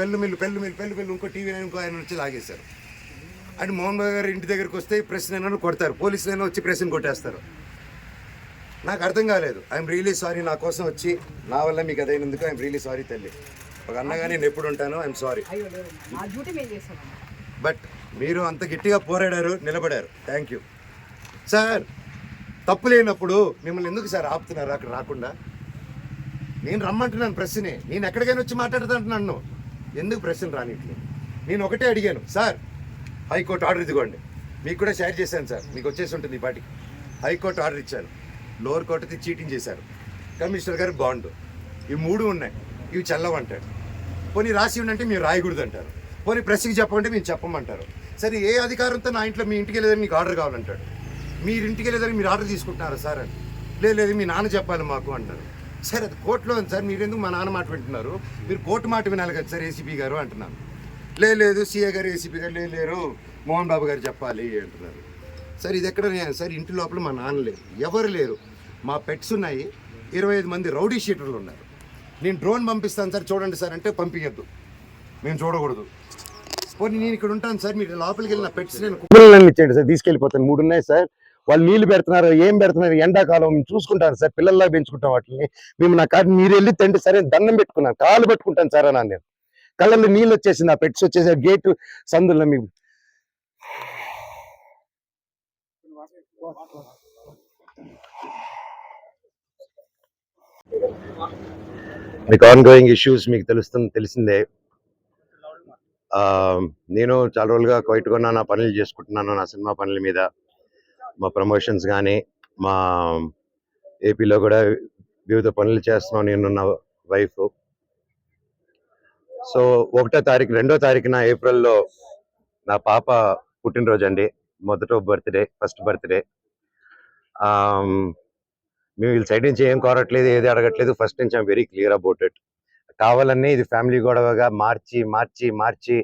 Mill ఇంకో TV ఇంకో ఆయన వచ్చి లాగేశారు. అండ్ మోహన్ బాబు గారు ఇంటి దగ్గరికి వస్తే ప్రెస్ అయినా కొడతారు, పోలీసులైనా వచ్చి ప్రెస్ని కొట్టేస్తారు. నాకు అర్థం కాలేదు. ఐఎమ్ రియలీ సారీ, నా కోసం వచ్చి నా వల్ల మీకు అదైనందుకు ఐఎమ్ రియలీ సారీ తల్లి. ఒక అన్నగా నేను ఎప్పుడు ఉంటాను, ఐఎమ్ సారీ. బట్ మీరు అంత గట్టిగా పోరాడారు, నిలబడారు, థ్యాంక్ యూ సార్. తప్పు లేనప్పుడు మిమ్మల్ని ఎందుకు సార్ ఆపుతున్నారు అక్కడ రాకుండా? నేను రమ్మంటున్నాను ప్రెస్ని, నేను ఎక్కడికైనా వచ్చి మాట్లాడుతుంటున్నాను, ఎందుకు ప్రెస్ని రానిట్లు? నేను ఒకటే అడిగాను సార్, హైకోర్టు ఆర్డర్ ఇదిగోండి, మీకు కూడా షేర్ చేశాను సార్, మీకు వచ్చేసి ఉంటుంది ఈ పాటికి. హైకోర్టు ఆర్డర్ ఇచ్చాను, లోవర్ కోర్టుది చీటింగ్ చేశారు, కమిషనర్ గారు బాండు, ఇవి 3 ఉన్నాయి, ఇవి చల్లవంటాడు. పోనీ రాసి ఉండంటే మీరు రాయకూడదు అంటారు. పోనీ ప్రెస్కి చెప్పమంటే మేము చెప్పమంటారు. సరే ఏ అధికారంతో నా ఇంట్లో మీ ఇంటికి వెళ్ళేదని మీకు ఆర్డర్ కావాలంటాడు. మీరు ఇంటికి వెళ్ళేదని మీరు ఆర్డర్ తీసుకుంటున్నారు సార్ అని. లేదు మీ నాన్న చెప్పాలి మాకు అంటారు. సరే అది కోర్టులో ఉంది సార్, మీరు ఎందుకు మా నాన్న మాట వింటున్నారు? మీరు కోర్టు మాట వినాలి కదా సార్ ఏసీపీ గారు అంటున్నాను. లేదు సీఏ గారు ఏసీపీ గారు లేరు, మోహన్ బాబు గారు చెప్పాలి అంటున్నారు. సార్ ఇది ఎక్కడ సార్? ఇంటి లోపల మా నాన్న లేరు, ఎవరు లేరు, మా పెట్స్ ఉన్నాయి, 25 మంది రౌడీ షీటర్లు ఉన్నారు. నేను డ్రోన్ పంపిస్తాను సార్ చూడండి సార్ అంటే పంపించద్దు, మేము చూడకూడదు. పోనీ నేను ఇక్కడ ఉంటాను సార్, మీరు లోపలికి వెళ్ళిన పెట్స్ నేను కుక్కలను ఇచ్చేయండి సార్, తీసుకెళ్ళిపోతాను. 3 ఉన్నాయి సార్, వాళ్ళు నీళ్లు పెడుతున్నారు, ఏం పెడుతున్నారు, ఎండాకాలం చూసుకుంటాను సార్, పిల్లల్లా పెంచుకుంటాం వాటిని. మేము నా కాదు మీరు వెళ్ళి తండ్రి సరే దండం పెట్టుకున్నాను, కాళ్ళు పట్టుకుంటాను సార్ అన్నాను. నేను కళ్ళల్లో నీళ్ళు వచ్చేసింది, ఆ పెట్స్ వచ్చేసి గేటు సందుల్లో మీకు మీకు ఆన్గోయింగ్ ఇష్యూస్ మీకు తెలిసిందే. నేను చాలా రోజులుగా క్వైట్గా నా పనులు చేసుకుంటున్నాను, నా సినిమా పనుల మీద, మా ప్రమోషన్స్ కానీ, మా ఏపీలో కూడా వివిధ పనులు చేస్తున్నాను నేను, నా వైఫ్. సో 1వ తారీఖు 2వ తారీఖున ఏప్రిల్లో నా పాప పుట్టినరోజు అండి, ఫస్ట్ బర్త్డే. మేము వీళ్ళ సైడ్ నుంచి ఏం కోరట్లేదు, ఏది అడగట్లేదు. ఫస్ట్ నుంచి I'm very clear about it. కావాలన్నీ ఇది ఫ్యామిలీ గొడవగా మార్చి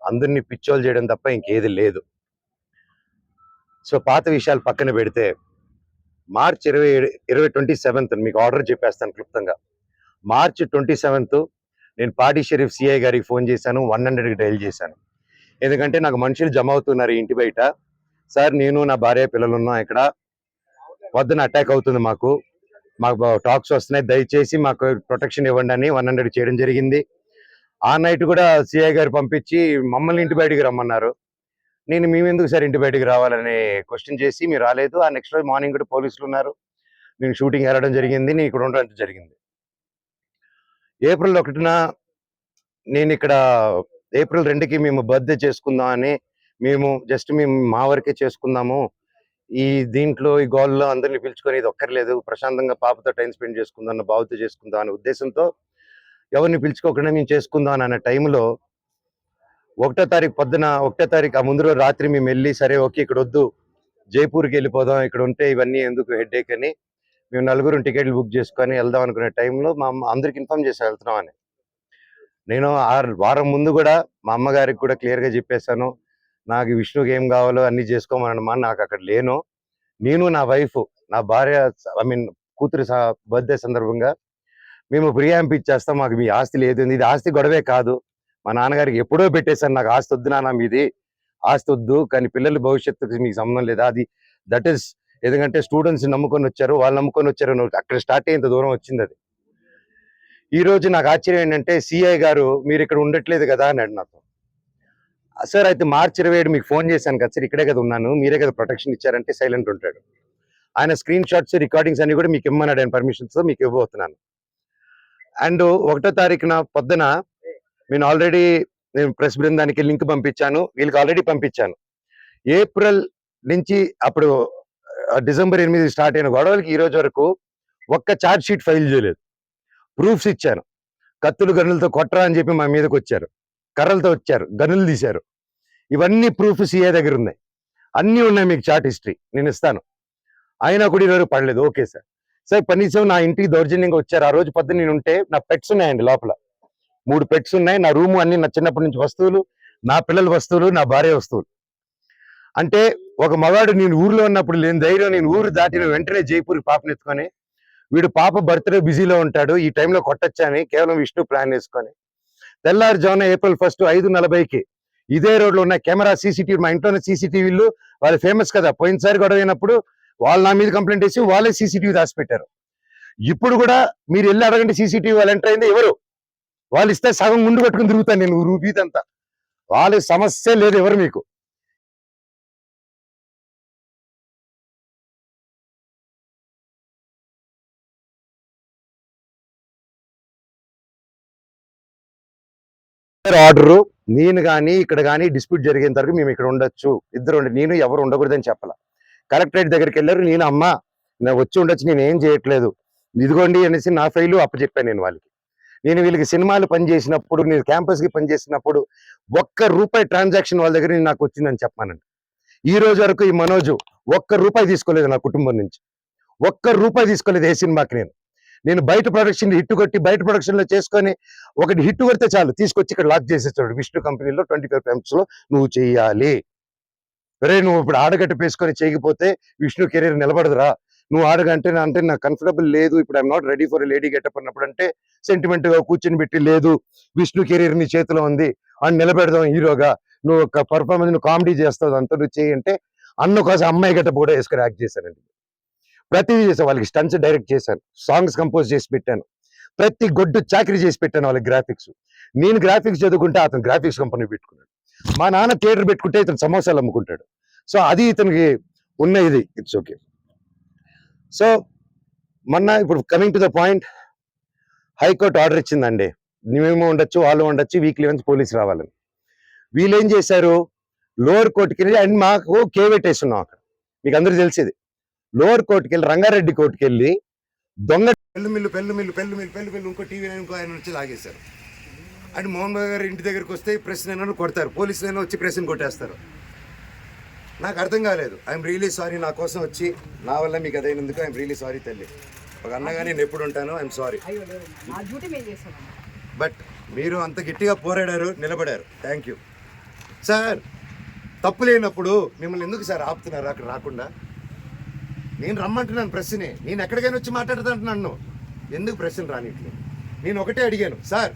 అందరినీ పిచ్చోలు చేయడం తప్ప ఇంకేది లేదు. సో పాత విషయాలు పక్కన పెడితే మార్చ్ 27th మీకు ఆర్డర్ చెప్పేస్తాను క్లుప్తంగా. మార్చ్ 27th నేను పాడి షరీఫ్ సిఐ గారికి ఫోన్ చేశాను, 100కి డైల్ చేశాను. ఎందుకంటే నాకు మనుషులు జమ అవుతున్నారు ఇంటి బయట. సార్ నేను నా భార్య పిల్లలు ఉన్నాం ఇక్కడ, పొద్దున అటాక్ అవుతుంది, మాకు టాక్స్ వస్తున్నాయి, దయచేసి మాకు ప్రొటెక్షన్ ఇవ్వండి అని 100 చేయడం జరిగింది. ఆ నైట్ కూడా సిఐ గారు పంపించి మమ్మల్ని ఇంటి బయటికి రమ్మన్నారు. నేను మేమెందుకు సార్ ఇంటి బయటికి రావాలని క్వశ్చన్ చేసి మీరు రాలేదు. ఆ నెక్స్ట్ రోజు మార్నింగ్ కూడా పోలీసులు ఉన్నారు, నేను షూటింగ్ వెళ్ళడం జరిగింది, నేను ఇక్కడ ఉండడం జరిగింది. ఏప్రిల్ 1న నేను ఇక్కడ ఏప్రిల్ 2కి మేము బర్త్డే చేసుకుందాం అని, మేము మా వరకే చేసుకుందాము, ఈ దీంట్లో ఈ గోల్లో అందరినీ పిలుచుకొని ఇది ఒక్కర్లేదు, ప్రశాంతంగా పాపతో టైం స్పెండ్ చేసుకుందాం, బాబుతో చేసుకుందాం అనే ఉద్దేశంతో ఎవరిని పిలుచుకోకుండా మేము చేసుకుందాం అనే టైంలో 1వ తారీఖు పొద్దున 1వ తారీఖు ఆ ముందు రోజు రాత్రి మేము వెళ్ళి సరే ఓకే ఇక్కడ వద్దు, జైపూర్కి వెళ్ళిపోదాం, ఇక్కడ ఉంటే ఇవన్నీ ఎందుకు హెడ్ఏక్ అని మేము 4 టికెట్లు బుక్ చేసుకొని వెళ్దాం అనుకునే టైంలో మా అమ్మ అందరికి ఇన్ఫార్మ్ చేసి వెళ్తున్నాం అని. నేను వారం ముందు కూడా మా అమ్మగారికి కూడా క్లియర్గా చెప్పేశాను, నాకు విష్ణుకి ఏం కావాలో అన్ని చేసుకోమన్నమా, నాకు అక్కడ లేను. నేను నా వైఫ్, నా భార్య కూతురు బర్త్డే సందర్భంగా మేము ప్రియాంప్ ఇచ్చేస్తాం, మాకు మీ ఆస్తి లేదు. ఇది ఆస్తి గొడవే కాదు, మా నాన్నగారికి ఎప్పుడో పెట్టేశాను, నాకు ఆస్తి వద్దు నాన్న, మీది ఆస్తి వద్దు, కానీ పిల్లల భవిష్యత్తుకి మీకు సంబంధం లేదా, అది దట్ ఈస్ ఎందుకంటే స్టూడెంట్స్ నమ్ముకొని వచ్చారు, వాళ్ళు నమ్ముకొని వచ్చారు, అక్కడ స్టార్ట్ అయ్యేంత దూరం వచ్చింది అది. ఈ రోజు నాకు ఆశ్చర్యం ఏంటంటే సిఐ గారు మీరు ఇక్కడ ఉండట్లేదు కదా అన్నాడు నాతో. సార్ అయితే మార్చి 27 మీకు ఫోన్ చేశాను కదా సార్, ఇక్కడే కదా ఉన్నాను, మీరే కదా ప్రొటెక్షన్ ఇచ్చారంటే సైలెంట్ ఉంటాడు. ఆయన స్క్రీన్ షాట్స్ రికార్డింగ్స్ అన్ని కూడా మీకు ఇమ్మన్నాడు, ఆయన పర్మిషన్స్ మీకు ఇవ్వబోతున్నాను. అండ్ 1వ తారీఖున పొద్దున నేను ప్రెస్ బృందానికి లింక్ పంపించాను, వీళ్ళకి ఆల్రెడీ పంపించాను. ఏప్రిల్ నుంచి అప్పుడు డిసెంబర్ 8 స్టార్ట్ అయిన గొడవలకి ఈ రోజు వరకు ఒక్క ఛార్జ్ షీట్ ఫైల్ చేయలేదు. ప్రూఫ్స్ ఇచ్చాను, కత్తులు గన్నులతో కొట్టరా అని చెప్పి మా మీదకి వచ్చారు, కర్రలతో వచ్చారు, గన్నులు తీశారు, ఇవన్నీ ప్రూఫ్ సిఏ దగ్గర ఉన్నాయి, అన్నీ ఉన్నాయి, మీకు చార్ట్ హిస్టరీ నేను ఇస్తాను. అయినా కూడా ఈరోజు పడలేదు. ఓకే సార్, సార్ కనీసం నా ఇంటికి దౌర్జన్యంగా వచ్చారు. ఆ రోజు పొద్దున్న నేను ఉంటే నా పెట్స్ ఉన్నాయండి లోపల, 3 పెట్స్ ఉన్నాయి, నా రూము అన్ని నా చిన్నప్పటి నుంచి వస్తువులు, నా పిల్లల వస్తువులు, నా భార్య వస్తువులు. అంటే ఒక మగాడు నేను ఊర్లో ఉన్నప్పుడు లేని ధైర్యం, నేను ఊరు దాటిన వెంటనే జైపూర్కి పాపనెత్తుకొని, వీడు పాప బర్త్డే బిజీలో ఉంటాడు, ఈ టైంలో కొట్టచ్చా అని కేవలం విష్ణు ప్లాన్ వేసుకొని తెల్లారుజామున April 1 5:40కి ఇదే రోడ్లో ఉన్న కెమెరా సీసీటీవీ, మా ఇంట్లోనే సీసీటీవీలు, వాళ్ళు ఫేమస్ కదా, పోయినసారి గొడవ అయినప్పుడు వాళ్ళు నా మీద కంప్లైంట్ వేసి వాళ్ళే సీసీటీవీ దాచిపెట్టారు. ఇప్పుడు కూడా మీరు వెళ్ళి అడగండి, సీసీటీవీ వాళ్ళు ఎంటర్ అయింది ఎవరు, వాళ్ళు ఇస్తే సగం ముందు కట్టుకుని తిరుగుతాను నేను రూపీతంతా. వాళ్ళ సమస్య లేదు ఎవరు మీకు. ఆర్డరు నేను కానీ ఇక్కడ కానీ డిస్ప్యూట్ జరిగేంత వరకు మేము ఇక్కడ ఉండొచ్చు, ఇద్దరు నేను ఎవరు ఉండకూడదని చెప్పాల. కలెక్టరేట్ దగ్గరికి వెళ్ళారు, నేను అమ్మ నేను వచ్చి ఉండొచ్చు, నేను ఏం చేయట్లేదు ఇదిగోండి అనేసి నా ఫైలు అప్పచెప్పాను నేను వాళ్ళకి. నేను వీళ్ళకి సినిమాలు పనిచేసినప్పుడు, నేను క్యాంపస్కి పనిచేసినప్పుడు ₹1 ట్రాన్సాక్షన్ వాళ్ళ దగ్గర నాకు వచ్చిందని చెప్పానండి. ఈ రోజు వరకు ఈ మనోజు ₹1 తీసుకోలేదు నా కుటుంబం నుంచి, ₹1 తీసుకోలేదు ఏ సినిమాకి. నేను బయట ప్రొడక్షన్ హిట్ కొట్టి బయట ప్రొడక్షన్ లో చేసుకొని ఒకటి హిట్ కొడితే చాలు తీసుకొచ్చి ఇక్కడ లాక్ చేసేస్తాడు. విష్ణు కంపెనీలో 25 films లో నువ్వు చెయ్యాలి, రే నువ్వు ఇప్పుడు ఆడగట్టు పేసుకొని చేయకపోతే విష్ణు కెరీర్ నిలబడదురా, నువ్వు ఆడగంటే అంటే నాకు కంఫర్టబుల్ లేదు, ఇప్పుడు I'm not ready for lady getup అన్నప్పుడు అంటే సెంటిమెంట్ గా కూర్చొని పెట్టి, లేదు విష్ణు కెరీర్ నీ చేతిలో ఉంది అని నిలబెడదాం హీరోగా, నువ్వు ఒక పర్ఫార్మెన్స్ నువ్వు కామెడీ చేస్తావు అంతా నువ్వు చేయి అంటే అన్న కోసం అమ్మాయి గెటప్ కూడా వేసుకొని యాక్ట్ చేశానండి. ప్రతిదీ చేశాను, వాళ్ళకి స్టంట్స్ డైరెక్ట్ చేశాను, సాంగ్స్ కంపోజ్ చేసి పెట్టాను, ప్రతి గొడ్డు చాకరీ చేసి పెట్టాను వాళ్ళకి. గ్రాఫిక్స్ నేను గ్రాఫిక్స్ చదువుకుంటే అతను గ్రాఫిక్స్ కంపెనీ పెట్టుకున్నాడు, మా నాన్న థియేటర్ పెట్టుకుంటే ఇతను సమోసాలు అమ్ముకుంటాడు. సో అది ఇతనికి ఉన్న ఇది, ఇట్స్ ఓకే. సో మొన్న ఇప్పుడు coming to the point, high court order ఇచ్చిందండి, మేము ఉండొచ్చు వాళ్ళు ఉండొచ్చు, వీక్లీ వన్స్ పోలీసు రావాలని. వీళ్ళు ఏం చేశారు, లోవర్ కోర్టుకి వెళ్ళి, అండ్ మాకు కేవెట్టేస్తున్నాం అక్కడ, మీకు అందరూ తెలిసేది, లోవర్ కోర్టుకి వెళ్ళి రంగారెడ్డి కోర్టుకి వెళ్ళి దొంగ పెళ్ళుమిల్లు ఇంకో టీవీ ఇంకో ఆయన వచ్చి లాగేశారు. అండ్ మోహన్ బాబు గారు ఇంటి దగ్గరికి వస్తే ప్రెస్ అయినా కొడతారు, పోలీసులు అయినా వచ్చి ప్రెస్ని కొట్టేస్తారు. నాకు అర్థం కాలేదు. ఐఎమ్ రియలీ సారీ, నా కోసం వచ్చి నా వల్ల మీకు అదైనందుకు ఐఎమ్ రియలీ సారీ తల్లి. ఒక అన్నగా నేను ఎప్పుడు ఉంటాను, ఐఎమ్ సారీ. బట్ మీరు అంత గట్టిగా పోరాడారు, నిలబడారు, థ్యాంక్ యూ సార్. తప్పు లేనప్పుడు మిమ్మల్ని ఎందుకు సార్ ఆపుతున్నారు అక్కడ రాకుండా? నేను రమ్మంటున్నాను ప్రెస్ని, నేను ఎక్కడికైనా వచ్చి మాట్లాడుతాను, నన్ను ఎందుకు ప్రెస్ని రానిట్లేదు? నేను ఒకటే అడిగాను, సార్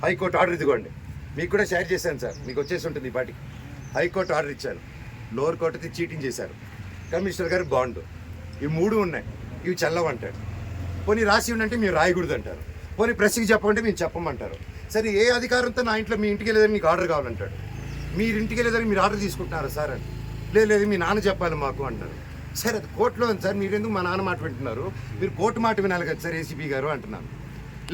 హైకోర్టు ఆర్డర్ ఇదిగోండి, మీకు కూడా షేర్ చేశాను సార్, మీకు వచ్చేసి ఉంటుంది ఈ పాటికి. హైకోర్టు ఆర్డర్ ఇచ్చాను, లోవర్ కోర్టుకి చీటింగ్ చేశారు, కమిషనర్ గారు బాండు, ఇవి 3 ఉన్నాయి, ఇవి చల్లవంటాడు. పోనీ రాసి ఉండంటే మీరు రాయకూడదు అంటారు, పోనీ ప్రెస్కి చెప్పమంటే మేము చెప్పమంటారు. సరే ఏ అధికారంతో నా ఇంట్లో మీ ఇంటికి వెళ్ళేదని మీకు ఆర్డర్ కావాలంటాడు, మీరు ఇంటికి వెళ్ళేదని మీరు ఆర్డర్ తీసుకుంటున్నారు సార్ అని. లేదు మీ నాన్న చెప్పాలి మాకు అంటారు. సార్ అది కోర్టులో ఉంది సార్, మీరు ఎందుకు మా నాన్న మాట వింటున్నారు, మీరు కోర్టు మాట వినాలి కదా సార్ ఏసీపీ గారు అంటున్నాను.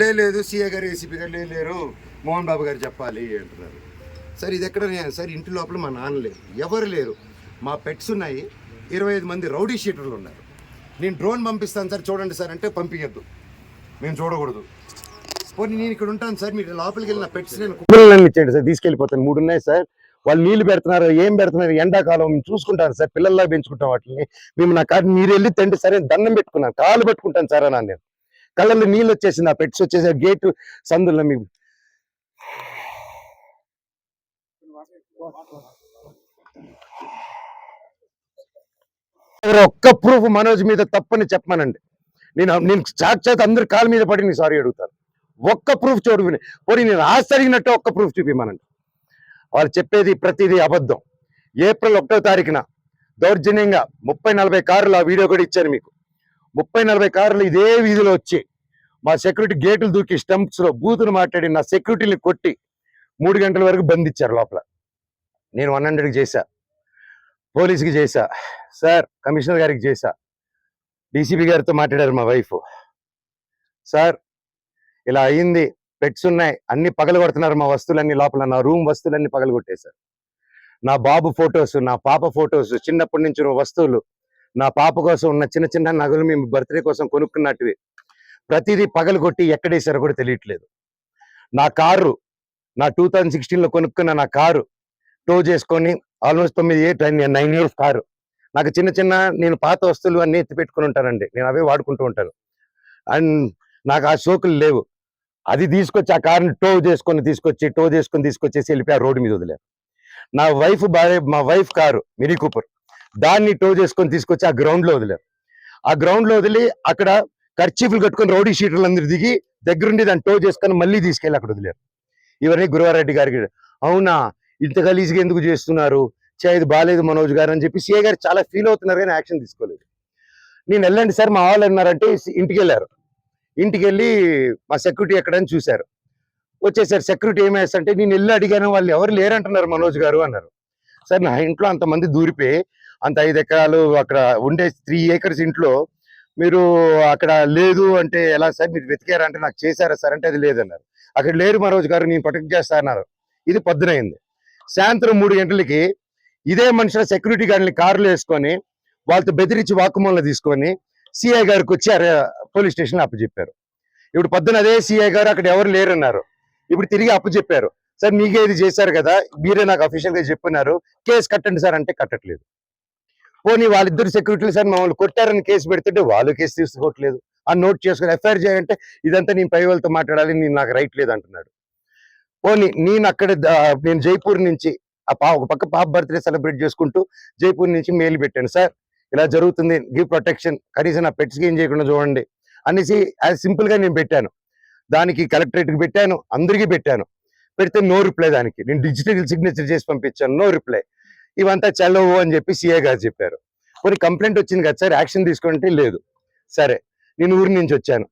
లేదు సీఏ గారు ఏసీపీ గారు లేరు, మోహన్ బాబు గారు చెప్పాలి అంటున్నారు. సార్ ఇది ఎక్కడ సార్, ఇంటి లోపల మా నాన్న లేరు, ఎవరు లేరు, మా పెట్స్ ఉన్నాయి, 25 మంది రౌడీ షీటర్లు ఉన్నారు. నేను డ్రోన్ పంపిస్తాను సార్ చూడండి సార్ అంటే పంపించద్దు, మేము చూడకూడదు. పోనీ నేను ఇక్కడ ఉంటాను సార్, మీరు లోపలికి వెళ్ళిన పెట్స్ నేను కుక్కలను ఇచ్చేయండి సార్, తీసుకెళ్ళిపోతాను. 3 ఉన్నాయి సార్, వాళ్ళు నీళ్లు పెడుతున్నారు, ఏం పెడుతున్నారు, ఎండాకాలం చూసుకుంటాను సార్, పిల్లల్లా పెంచుకుంటాం వాటిని, మేము నా కాదు మీరు వెళ్ళి తండ్రి సరే దండం పెట్టుకున్నాను, కాళ్ళు పెట్టుకుంటాను సార్ అన్నాను. నేను కళ్ళల్లో నీళ్ళు వచ్చేసింది, ఆ పెట్స్ వచ్చేసి గేటు సందుల్లో. మీకు ఒక్క ప్రూఫ్ మనోజ్ మీద తప్పని చెప్పమానండి, నేను సాక్షాత్ అందరి కాళ్ళ మీద పడి నేను సారీ అడుగుతాను. ఒక్క ప్రూఫ్ చూడు, పోనీ నేను ఆశ్చర్యనట్టు ఒక్క ప్రూఫ్ చూపిమానండి. వాళ్ళు చెప్పేది ప్రతిదీ అబద్ధం. April 1వ తారీఖున దౌర్జన్యంగా 30-40 కార్లు, ఆ వీడియో కూడా ఇచ్చాను మీకు, 30-40 కార్లు ఇదే వీధిలో వచ్చి మా సెక్యూరిటీ గేట్లు దూకి స్టంప్స్ లో బూతులు మాట్లాడి నా సెక్యూరిటీని కొట్టి 3 గంటల వరకు బంధించారు లోపల. నేను 100కి చేశా, పోలీసుకి చేశా సార్, కమిషనర్ గారికి చేశా, డీసీపీ గారితో మాట్లాడారు మా వైఫ్, సార్ ఇలా అయింది, పెట్స్ ఉన్నాయి, అన్ని పగలగొడుతున్నారు, మా వస్తువులన్నీ లోపల, నా రూమ్ వస్తువులన్నీ పగలగొట్టేశారు. నా బాబు ఫొటోస్, నా పాప ఫొటోస్, చిన్నప్పటి నుంచి వస్తువులు, నా పాప కోసం ఉన్న చిన్న చిన్న నగలు మేము బర్త్డే కోసం కొనుక్కున్నట్టువి ప్రతిదీ పగలగొట్టి ఎక్కడేశారో కూడా తెలియట్లేదు. నా కారు, నా 2016లో కొనుక్కున్న నా కారు టో చేసుకొని ఆల్మోస్ట్ 9 years కారు, నాకు చిన్న చిన్న నేను పాత వస్తువులు అన్నీ ఎత్తి పెట్టుకుని ఉంటానండి, నేను అవే వాడుకుంటూ ఉంటాను. అండ్ నాకు ఆ షోకులు లేవు, అది తీసుకొచ్చి ఆ కార్ని టో చేసుకొని తీసుకొచ్చేసి వెళ్ళిపోయి ఆ రోడ్డు మీద వదిలేరు. నా వైఫ్ భార్య, మా వైఫ్ కారు మినీ కూపర్, దాన్ని టో చేసుకొని తీసుకొచ్చి ఆ గ్రౌండ్ లో వదిలేరు. ఆ గ్రౌండ్ లో వదిలి అక్కడ కర్చీఫ్లు కట్టుకొని రౌడీ షీటర్లు అందరూ దిగి దగ్గరుండి దాన్ని టో చేసుకొని మళ్ళీ తీసుకెళ్ళి అక్కడ వదిలేరు. ఇవన్నీ గురువారెడ్డి గారికి అవునా ఇంత గలీజ్గా ఎందుకు చేస్తున్నారు, ఇది బాగాలేదు మనోజ్ గారు అని చెప్పి సిఐ గారు చాలా ఫీల్ అవుతున్నారు కానీ యాక్షన్ తీసుకోలేదు. నేను వెళ్ళండి సార్ మా వాళ్ళు అన్నారంటే ఇంటికి వెళ్ళారు. ఇంటికి వెళ్ళి మా సెక్యూరిటీ ఎక్కడని చూశారు, వచ్చేసారు. సెక్యూరిటీ ఏమేస్తంటే నేను వెళ్ళి అడిగాను, వాళ్ళు ఎవరు లేరంటున్నారు మనోజ్ గారు అన్నారు. సార్ నా ఇంట్లో అంతమంది దూరిపోయి అంత 5 ఎకరాలు అక్కడ ఉండే 3 acres ఇంట్లో మీరు అక్కడ లేదు అంటే ఎలా సార్, మీరు వెతికారా అంటే నాకు చేశారా సార్ అంటే అది లేదన్నారు. అక్కడ లేరు మనోజ్ గారు, నేను ప్రొటెక్ట్ చేస్తా అన్నారు. ఇది పొద్దునైంది. సాయంత్రం 3 గంటలకి ఇదే మనుషుల సెక్యూరిటీ గార్డ్ని కార్లు వేసుకొని వాళ్ళతో బెదిరించి వాక్కుమూలం తీసుకొని సిఐ గారికి వచ్చి పోలీస్ స్టేషన్ అప్పచెప్పారు. ఇప్పుడు పొద్దున అదే సిఐ గారు అక్కడ ఎవరు లేరన్నారు. ఇప్పుడు తిరిగి అప్పచెప్పారు. సార్ మీకే ఇది చేశారు కదా, మీరే నాకు అఫీషియల్ గా చెప్పున్నారు, కేసు కట్టండి సార్ అంటే కట్టట్లేదు. పోనీ వాళ్ళిద్దరు సెక్యూరిటీలు సార్ మమ్మల్ని కొట్టారని కేసు పెడుతుంటే వాళ్ళు కేసు తీసుకోవట్లేదు. ఆ నోట్ చేసుకుని ఎఫ్ఐఆర్ చేయాలంటే ఇదంతా నేను పై వాళ్ళతో మాట్లాడాలి, నేను నాకు రైట్ లేదు అంటున్నాడు. పోనీ నేను అక్కడ నేను జైపూర్ నుంచి ఒక పక్క పాప బర్త్డే సెలబ్రేట్ చేసుకుంటూ జైపూర్ నుంచి మెయిల్ పెట్టాను, సార్ ఇలా జరుగుతుంది, గివ్ ప్రొటెక్షన్, కనీసం నా పెట్స్కి ఏం చేయకుండా చూడండి అనేసి యాజ్ సింపుల్ గా నేను పెట్టాను. దానికి కలెక్టరేట్కి పెట్టాను, అందరికీ పెట్టాను. పెడితే నో రిప్లై. దానికి నేను డిజిటల్ సిగ్నేచర్ చేసి పంపించాను, నో రిప్లై. ఇవంతా చల్లవు అని చెప్పి సిఏ గారు చెప్పారు. కొన్ని కంప్లైంట్ వచ్చింది కదా సార్, యాక్షన్ తీసుకుంటే లేదు. సరే నేను ఊరి నుంచి వచ్చాను,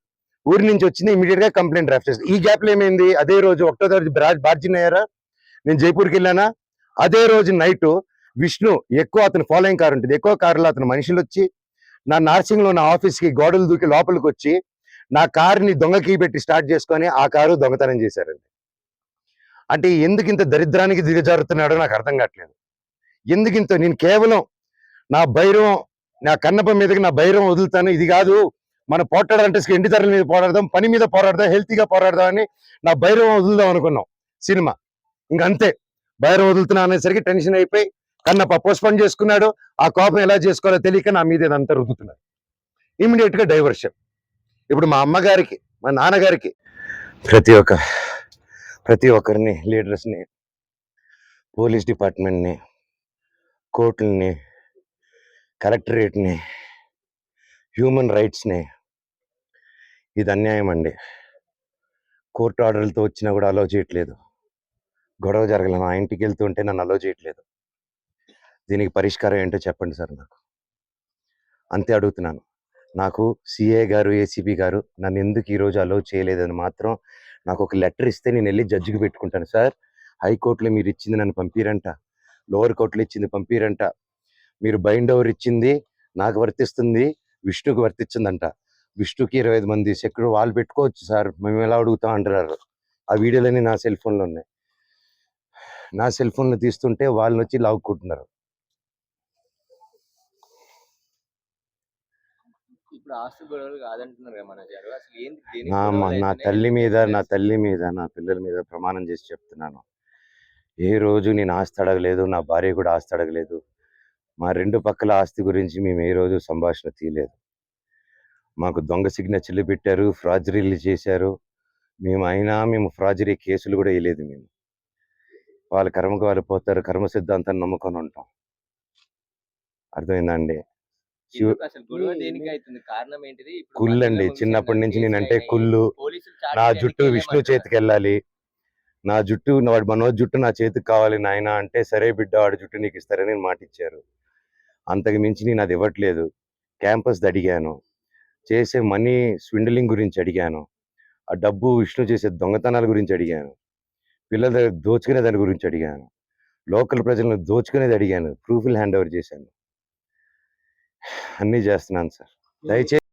ఊరి నుంచి వచ్చింది ఇమీడియట్ గా కంప్లైంట్ డ్రాఫ్ట్ చేస్తాను. ఈ గ్యాప్ లో ఏమైంది, అదే రోజు 1వ తారీఖు బార్జిన్ అయ్యారా, నేను జైపూర్కి వెళ్ళానా, అదే రోజు నైట్ విష్ణు ఎక్కువ అతను ఫాలోయింగ్ కార్ ఉంటుంది, ఎక్కువ కారులో అతను మనుషులు వచ్చి నా నార్సింగ్ లో నా ఆఫీస్ కి గోడలు దూకి లోపలికి వచ్చి నా కారుని దొంగ కీ పెట్టి స్టార్ట్ చేసుకొని ఆ కారు దొంగతనం చేశారండి. అంటే ఎందుకు ఇంత దరిద్రానికి దిగజారుతున్నాడో నాకు అర్థం కావట్లేదు. ఎందుకింత, నేను కేవలం నా భైరవం, నా కన్నప్ప మీదకి నా భైరవం వదులుతాను, ఇది కాదు మన పోట్లాడాలంటే ఎండి ధరల మీద పోరాడదాం, పని మీద పోరాడదాం, హెల్తీగా పోరాడదాం అని నా భైరవం వదులుదాం అనుకున్నాం సినిమా. ఇంకంతే, భైరవం వదులుతున్నా అనేసరికి టెన్షన్ అయిపోయి కన్నప్ప పోస్ట్పోన్ చేసుకున్నాడు. ఆ కోపం ఎలా చేసుకోవాలో తెలియక నా మీద ఇదంతా రుద్దుతున్నారు. ఇమీడియట్ గా డైవర్షన్. ఇప్పుడు మా అమ్మగారికి, మా నాన్నగారికి, ప్రతి ఒక్కరిని, లీడర్స్ని, పోలీస్ డిపార్ట్మెంట్ని, కోర్టుల్ని, కలెక్టరేట్ని, హ్యూమన్ రైట్స్ని, ఇది అన్యాయం అండి. కోర్టు ఆర్డర్లతో వచ్చినా కూడా అలో చేయట్లేదు. గొడవ జరగల, నా ఇంటికి వెళ్తుంటే నన్ను అలో చేయట్లేదు. దీనికి పరిష్కారం ఏంటో చెప్పండి సార్ నాకు, అంతే అడుగుతున్నాను. నాకు సిఏ గారు, ఏసీపీ గారు నన్ను ఎందుకు ఈరోజు అలో చేయలేదని మాత్రం నాకు ఒక లెటర్ ఇస్తే నేను వెళ్ళి జడ్జికి పెట్టుకుంటాను. సార్ హైకోర్టులో మీరు ఇచ్చింది నన్ను పంపిరంట, లోవర్ కోర్టులో ఇచ్చింది పంపిరంట, మీరు బైండ్ ఓవర్ ఇచ్చింది నాకు వర్తిస్తుంది, విష్ణుకి వర్తించిందంట. విష్ణుకి 25 మంది సెక్యూరిటీ వాళ్ళు పెట్టుకోవచ్చు సార్, మేము ఎలా అడుగుతాం అంటున్నారు. ఆ వీడియోలన్నీ నా సెల్ ఫోన్లో ఉన్నాయి. నా సెల్ ఫోన్లో తీస్తుంటే వాళ్ళని వచ్చి లాక్కుంటున్నారు. నా తల్లి మీద నా పిల్లల మీద ప్రమాణం చేసి చెప్తున్నాను, ఏ రోజు నేను ఆస్తి అడగలేదు, నా భార్య కూడా ఆస్తి అడగలేదు. మా 2 పక్కల ఆస్తి గురించి మేము ఏ రోజు సంభాషణ తీయలేదు. మాకు దొంగ సిగ్నేచర్లు పెట్టారు, ఫ్రాజరీలు చేశారు. మేము ఫ్రాజరీ కేసులు కూడా వేయలేదు. మేము వాళ్ళ కర్మకు వాళ్ళు పోతారు, కర్మ సిద్ధాంతాన్ని నమ్ముకొని ఉంటాం. అర్థమైందా అండి? కుళ్ళండి, చిన్నప్పటి నుంచి నేనంటే కుళ్ళు. నా జుట్టు విష్ణు చేతికి వెళ్ళాలి, నా జుట్టు వాడు మనోజ్ జుట్టు నా చేతికి కావాలి నాయన అంటే, సరే బిడ్డ వాడి జుట్టు నీకు ఇస్తారని మాట ఇచ్చారు. అంతకు మించి నేను అది ఇవ్వట్లేదు. క్యాంపస్ అడిగాను, చేసే మనీ స్విండలింగ్ గురించి అడిగాను, ఆ డబ్బు విష్ణు చేసే దొంగతనాల గురించి అడిగాను, పిల్లల దగ్గర దోచుకునే దాని గురించి అడిగాను, లోకల్ ప్రజలను దోచుకునేది అడిగాను, ప్రూఫ్లు హ్యాండ్ ఓవర్ చేశాను, అన్నీ చేస్తున్నాను సార్. దయచేసి